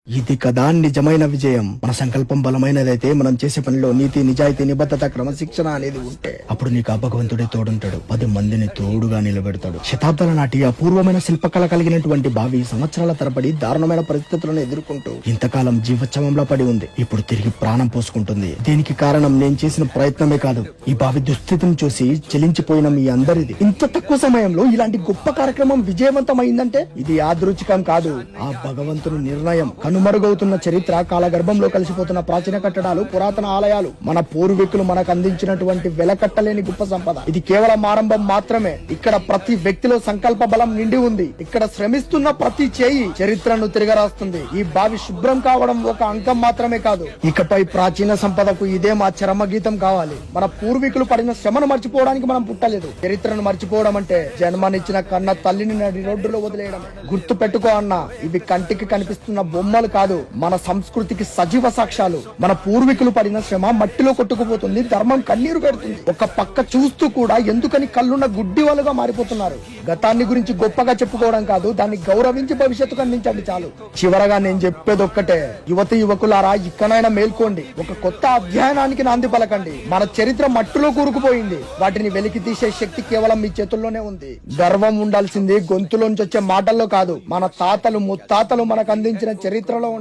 ఇది కదా నిజమైన విజయం. మన సంకల్పం బలమైనదైతే మనం చేసే పనిలో నీతి, నిజాయితీ, నిబద్ధత, క్రమశిక్షణ అనేది ఉంటే అప్పుడు నీకు ఆ భగవంతుడే తోడుంటాడు. 10 మందిని తోడుగా నిలబెడతాడు. శతాబ్దాల నాటి అపూర్వమైన శిల్పకళ కలిగినటువంటి బావి సంవత్సరాల తరబడి దారుణమైన పరిస్థితులను ఎదుర్కొంటూ ఇంతకాలం జీవోత్సవంలో పడి ఉంది. ఇప్పుడు తిరిగి ప్రాణం పోసుకుంటుంది. దీనికి కారణం నేను చేసిన ప్రయత్నమే కాదు, ఈ బావి దుస్థితిని చూసి చెలించిపోయిన మీ అందరిది. ఇంత తక్కువ సమయంలో ఇలాంటి గొప్ప కార్యక్రమం విజయవంతమైందంటే ఇది యాదృచ్ఛికం కాదు, ఆ భగవంతుని నిర్ణయం. కనుమరుగవుతున్న చరిత్ర, కాలగర్భంలో కలిసిపోతున్న ప్రాచీన కట్టడాలు, పురాతన ఆలయాలు, మన పూర్వీకులు మనకు అందించినటువంటి వెలకట్టలేని గొప్ప సంపద. ఇది కేవలం ఆరంభం మాత్రమే. ఇక్కడ ప్రతి వ్యక్తిలో సంకల్ప బలం నిండి ఉంది. ఇక్కడ శ్రమిస్తున్న ప్రతి చేయి చరిత్రను తిరగరాస్తుంది. ఈ బావి శుభ్రం కావడం ఒక అంకం మాత్రమే కాదు, ఇకపై ప్రాచీన సంపదకు ఇదే మా చరమ గీతం కావాలి. మన పూర్వీకులు పడిన శ్రమను మర్చిపోవడానికి మనం పుట్టలేదు. చరిత్రను మర్చిపోవడం అంటే జన్మనిచ్చిన కన్న తల్లిని నడి రోడ్డులో వదిలేయడం. గుర్తు పెట్టుకో అన్నా, ఇవి కంటికి కనిపిస్తున్న బొమ్మలు కాదు, మన సంస్కృతికి సజీవ సాక్ష్యాలు. మన పూర్వీకులు పడిన శ్రమ మట్టిలో కొట్టుకుపోతుంది, ధర్మం కన్నీరు పెడుతుంది. ఒక పక్క చూస్తూ కూడా ఎందుకని కళ్ళున్న గుడ్డి వాళ్ళుగా మారిపోతున్నారు. గతాన్ని గురించి గొప్పగా చెప్పుకోవడం కాదు, దాన్ని గౌరవించి భవిష్యత్తుకు అందించండి చాలు. చివరగా నేను చెప్పేది ఒక్కటే, యువతి యువకులారా, ఇక్కడైనా మేల్కోండి. ఒక కొత్త అధ్యయనానికి నాంది పలకండి. మన చరిత్ర మట్టిలో కూరుకుపోయింది, వాటిని వెలికి తీసే శక్తి కేవలం మీ చేతుల్లోనే ఉంది. గర్వం ఉండాల్సింది గొంతులోంచి వచ్చే మాటల్లో కాదు, మన తాతలు ముత్తాతలు మనకు అందించిన చరిత్రలో